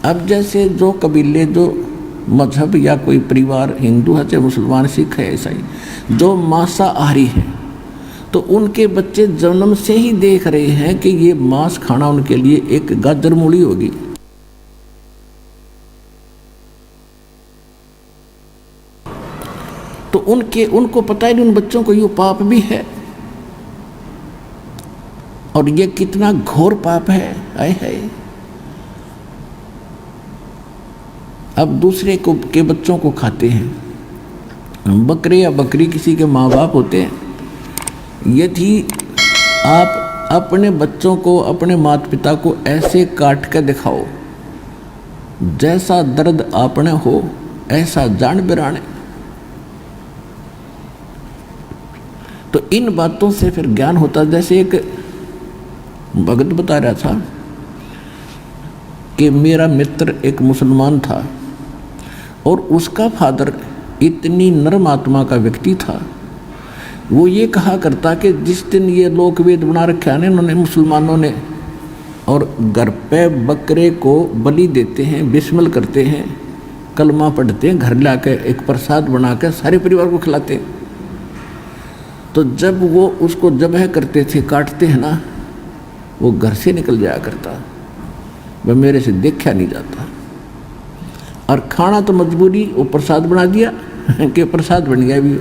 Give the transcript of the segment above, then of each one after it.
अब जैसे जो कबीले, जो मजहब या कोई परिवार हिंदू है चाहे मुसलमान सिख है ईसाई, जो मांसाहारी है, तो उनके बच्चे जन्म से ही देख रहे हैं कि ये मांस खाना उनके लिए एक गाजर मूली होगी। तो उनको पता है उन बच्चों को ये पाप भी है और ये कितना घोर पाप है। आए है अब दूसरे के बच्चों को खाते हैं। बकरे या बकरी किसी के माँ बाप होते हैं। यदि आप अपने बच्चों को, अपने माता पिता को ऐसे काट कर दिखाओ जैसा दर्द आपने हो ऐसा जान बिराने, तो इन बातों से फिर ज्ञान होता। जैसे एक भगत बता रहा था कि मेरा मित्र एक मुसलमान था और उसका फादर इतनी नर्म आत्मा का व्यक्ति था। वो ये कहा करता कि जिस दिन ये लोक वेद बना रखा है इन्होंने मुसलमानों ने, और घर पे बकरे को बलि देते हैं, बिस्मिल करते हैं, कलमा पढ़ते हैं, घर लाके एक प्रसाद बना के सारे परिवार को खिलाते हैं। तो जब वो उसको जबह करते थे, काटते हैं ना, वो घर से निकल जाया करता, वह मेरे से देखा नहीं जाता। और खाना तो मजबूरी, वो प्रसाद बना दिया कि प्रसाद बन गया भी।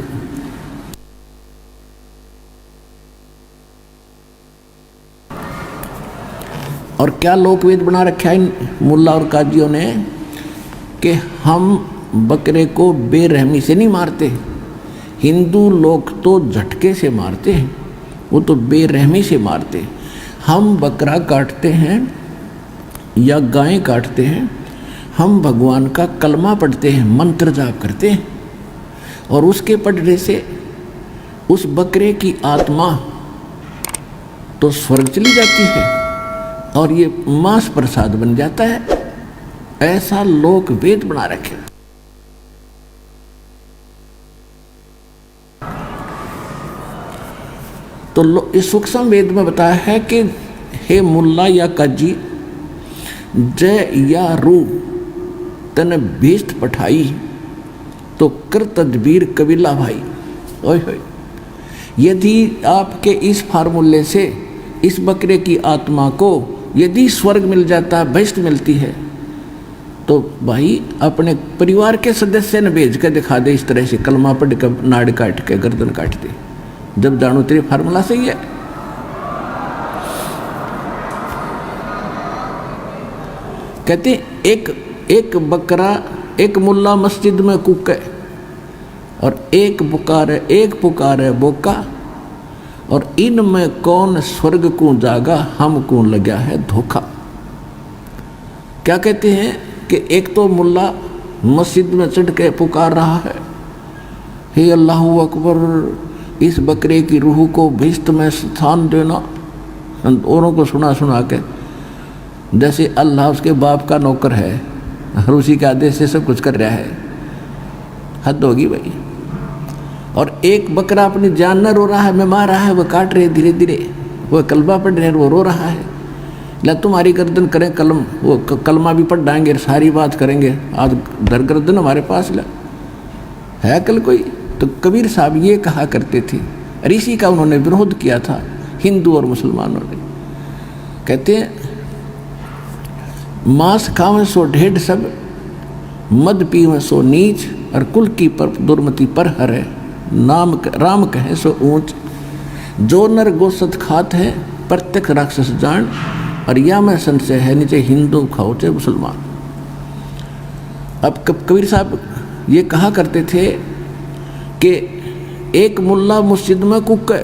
और क्या लोकवेद बना रखा है इन मुल्ला और काजियों ने कि हम बकरे को बेरहमी से नहीं मारते। हिंदू लोग तो झटके से मारते हैं, वो तो बेरहमी से मारते। हम बकरा काटते हैं या गाय काटते हैं, हम भगवान का कलमा पढ़ते हैं, मंत्र जाप करते हैं, और उसके पढ़ने से उस बकरे की आत्मा तो स्वर्ग चली जाती है और ये मांस प्रसाद बन जाता है। ऐसा लोक वेद बना रखे। तो इस सूक्ष्म वेद में बताया है कि हे मुल्ला या काजी, जय या रू तन भीष्ट पठाई, तो कर तदबीर कबीला भाई। ओए होए, यदि आपके इस फार्मूले से इस बकरे की आत्मा को यदि स्वर्ग मिल जाता, भीष्ट मिलती है, तो भाई अपने परिवार के सदस्य ने भेज कर दिखा दे, इस तरह से कलमा पढ़ कर नाड़ काट के गर्दन काट दे, जब जानो तेरे फार्मूला सही है। कहते एक बकरा, एक मुल्ला मस्जिद में कूके और एक पुकारे बोका, और इनमें कौन स्वर्ग को जागा, हमको लगा है धोखा। क्या कहते हैं कि एक तो मुल्ला मस्जिद में चढ़ के पुकार रहा है, हे अल्लाह अकबर, इस बकरे की रूह को भीष्ट में स्थान देना, औरों को सुना सुना के, जैसे अल्लाह उसके बाप का नौकर है और उसी के आदेश से सब कुछ कर रहा है। हद होगी भाई। और एक बकरा अपनी जान न रो रहा है, मैं मार रहा है, वह काट रहे धीरे धीरे, वह कलमा पढ़ रहे हैं, वो रो रहा है। ला तुम्हारी गर्दन करें कलम, वो कलमा भी पढ़ डाएंगे, सारी बात करेंगे, आज दर गर्दन हमारे पास ला है कल कोई। तो कबीर साहब ये कहा करते थे, और इसी का उन्होंने विरोध किया था हिंदू और मुसलमानों ने। कहते हैं मांस खावें सो ढेढ़ सब, मद पीवें सो नीच, और कुल की पर दुर्मति पर हरे, नाम राम कहे सो ऊंच, जो नर गोसत खात है प्रत्यक्ष राक्षस जान, और या में संशय है नीचे हिंदू खाओ चाहे मुसलमान। अब कबीर साहब ये कहा करते थे कि एक मुल्ला मस्जिद में कुके,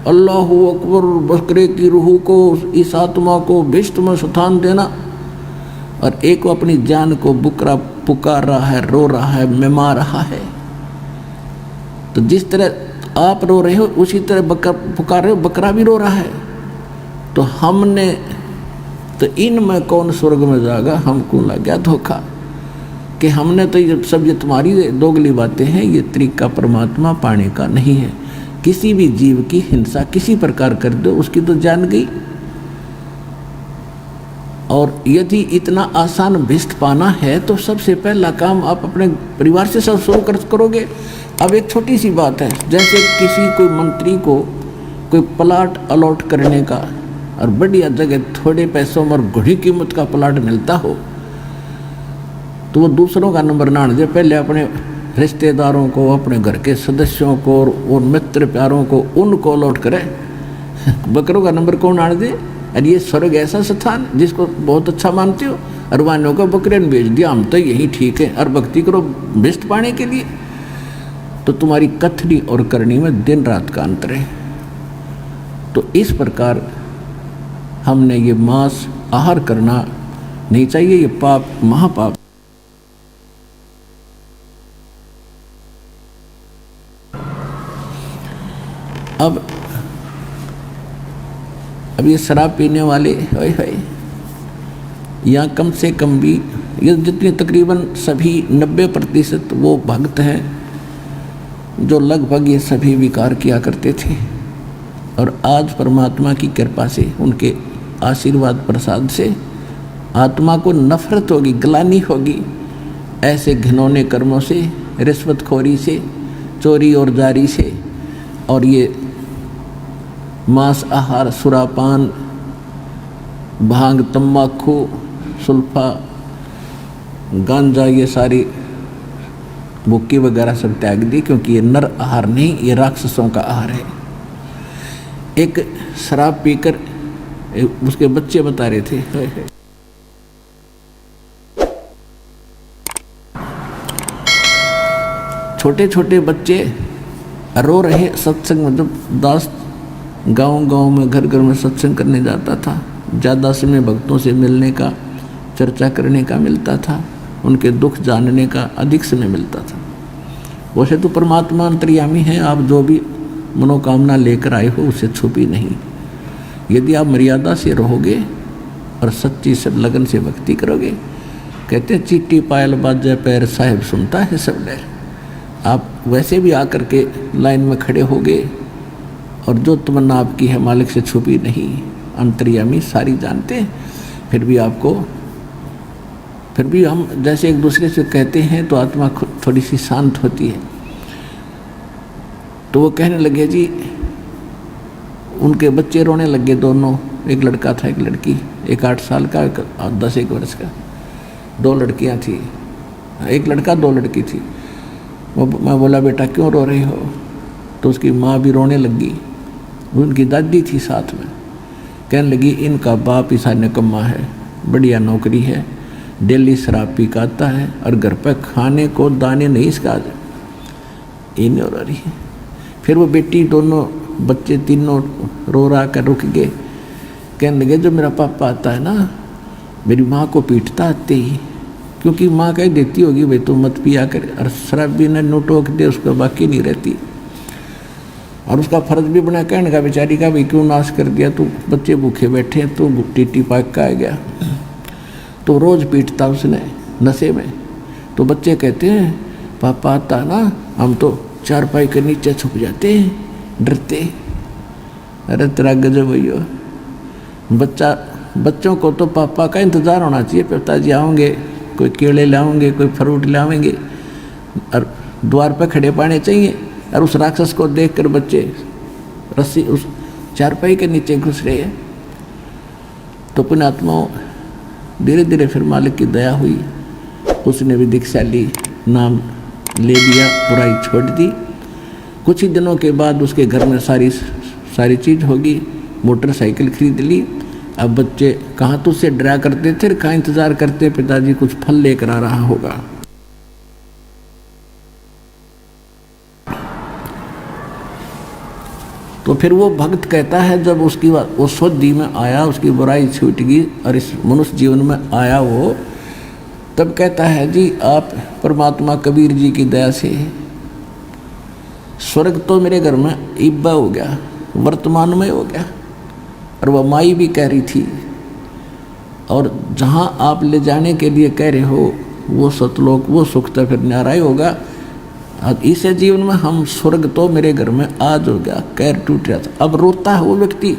अल्लाह अकबर, बकरे की रूह को, इस आत्मा को भीष्ट में स्थान देना, और एक वो अपनी जान को बुकरा पुकार रहा है, रो रहा है, मिमा रहा है। तो जिस तरह आप रो रहे हो उसी तरह पुकार रहे हो, बकरा भी रो रहा है। तो हमने तो इनमें कौन स्वर्ग में जागा, हमको लग गया धोखा, कि हमने तो ये सब, ये तुम्हारी दोगली बातें हैं, ये तरीका परमात्मा पाने का नहीं है। किसी भी जीव की हिंसा किसी प्रकार कर दो, उसकी तो जान गई। और यदि इतना आसान भिष्ट पाना है तो सबसे पहला काम आप अपने परिवार से सब शुरू करोगे। अब एक छोटी सी बात है, जैसे किसी कोई मंत्री को कोई प्लाट अलॉट करने का और बढ़िया जगह थोड़े पैसों में और घड़ी कीमत का प्लाट मिलता हो तो वो दूसरों का नंबर ना दे, पहले अपने रिश्तेदारों को, अपने घर के सदस्यों को और मित्र प्यारों को उनको अलॉट करे। बकरों का नंबर कौन आने दे? और ये स्वर्ग ऐसा स्थान जिसको बहुत अच्छा मानते हो, अरवानों को बकरे ने भेज दिया, हम तो यही ठीक है और भक्ति करो भिष्ट पाने के लिए। तो तुम्हारी कथनी और करनी में दिन रात का अंतर है। तो इस प्रकार हमने ये मांस आहार करना नहीं चाहिए, ये पाप महापाप। अब ये शराब पीने वाले यहाँ कम से कम भी ये जितने तकरीबन सभी 90% वो भक्त हैं जो लगभग ये सभी विकार किया करते थे, और आज परमात्मा की कृपा से, उनके आशीर्वाद प्रसाद से आत्मा को नफरत होगी, ग्लानि होगी ऐसे घिनौने कर्मों से, रिश्वतखोरी से, चोरी और जारी से, और ये मांस आहार, सुरापान, भांग, तम्बाकू, सुल्फा, गांजा, ये सारी भुक्की वगैरह सब त्याग दी, क्योंकि ये नर आहार नहीं, ये राक्षसों का आहार है। एक शराब पीकर उसके बच्चे बता रहे थे, छोटे छोटे बच्चे रो रहे सत्संग में। जब दास गांव में घर घर में सत्संग करने जाता था, ज़्यादा समय भक्तों से मिलने का, चर्चा करने का मिलता था, उनके दुख जानने का अधिक समय मिलता था। वैसे तो परमात्मा अंतर्यामी है, आप जो भी मनोकामना लेकर आए हो उसे छुपी नहीं। यदि आप मर्यादा से रहोगे और सच्ची सब लगन से भक्ति करोगे, कहते हैं चीटी पायल बाजे पैर साहिब सुनता है सब डर। आप वैसे भी आकर के लाइन में खड़े होगे और जो तमन्ना आपकी है मालिक से छुपी नहीं, अंतर्यामी सारी जानते हैं। फिर भी हम जैसे एक दूसरे से कहते हैं तो आत्मा थोड़ी सी शांत होती है। तो वो कहने लगे जी, उनके बच्चे रोने लगे दोनों, एक लड़का था एक लड़की, एक 8 साल का, एक 10 वर्ष का, 2 लड़कियां थी, एक लड़का 2 लड़की थी। मैं बोला बेटा क्यों रो रही हो? तो उसकी माँ भी रोने लगी, उनकी दादी थी साथ में, कहने लगी इनका बाप ईसा निकम्मा है, बढ़िया नौकरी है, डेली शराब पी का आता है और घर पर खाने को दाने नहीं इसका इन्हें रो रही है। फिर वो बेटी, दोनों बच्चे तीनों रो रहा कर रुक गए, कहने लगे जो मेरा पापा आता है ना, मेरी माँ को पीटता आते ही, क्योंकि माँ कह देती होगी भाई तू मत पिया कर, और शराब भी न नोटोक दे उसको बाकी नहीं रहती। और उसका फर्ज भी बना कहने का बेचारी का, भाई क्यों नाश कर दिया, तू बच्चे भूखे बैठे, तू टीटी पाक का आ गया। तो रोज़ पीटता उसने नशे में। तो बच्चे कहते हैं पापा आता ना, हम तो चारपाई के नीचे छुप जाते हैं डरते। अरे तेरा गजब भैया, बच्चों को तो पापा का इंतज़ार होना चाहिए, पिताजी आएंगे, कोई केले लाएंगे, कोई फ्रूट लाएंगे और द्वार पर खड़े पाने चाहिए। और उस राक्षस को देखकर बच्चे रस्सी उस चारपाई के नीचे घुस रहे हैं। तो पुण्यात्माओं, धीरे धीरे फिर मालिक की दया हुई, उसने भी दीक्षा ली, नाम ले लिया, बुराई छोड़ दी। कुछ ही दिनों के बाद उसके घर में सारी चीज़ होगी, मोटरसाइकिल खरीद ली। अब बच्चे कहाँ तो उससे डरा करते थे, कहाँ इंतज़ार करते पिताजी कुछ फल लेकर आ रहा होगा। तो फिर वो भक्त कहता है जब उसकी वो शुद्धि में आया, उसकी बुराई छूट गई और इस मनुष्य जीवन में आया वो, तब कहता है जी आप परमात्मा कबीर जी की दया से स्वर्ग तो मेरे घर में इब्बा हो गया, वर्तमान में हो गया। और वह माई भी कह रही थी, और जहाँ आप ले जाने के लिए कह रहे हो वो सतलोक, वो सुख तो फिर न्यारा ही होगा। इस जीवन में हम स्वर्ग तो मेरे घर में आज हो गया, कैर टूट रहा था। अब रोता है वो व्यक्ति,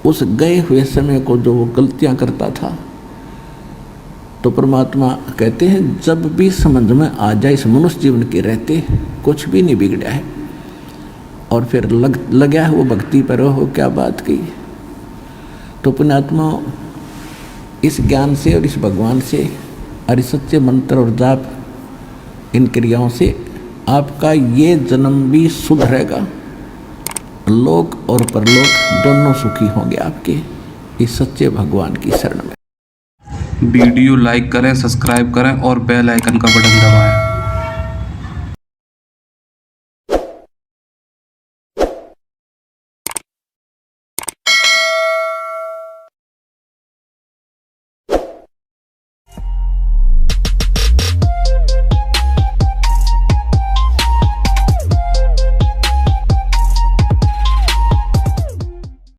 उस गए हुए समय को जो वो गलतियां करता था, तो परमात्मा कहते हैं जब भी समझ में आ जाए इस मनुष्य जीवन के रहते कुछ भी नहीं बिगड़ा है, और फिर लगा है वो भक्ति पर, हो क्या बात की। तो पुण्यात्मा इस ज्ञान से और इस भगवान से और इस सच्चे मंत्र और जाप, इन क्रियाओं से आपका ये जन्म भी सुधरेगा, लोक और परलोक दोनों सुखी होंगे आपके इस सच्चे भगवान की शरण में। वीडियो लाइक करें, सब्सक्राइब करें और बेल आइकन का बटन दबाएं।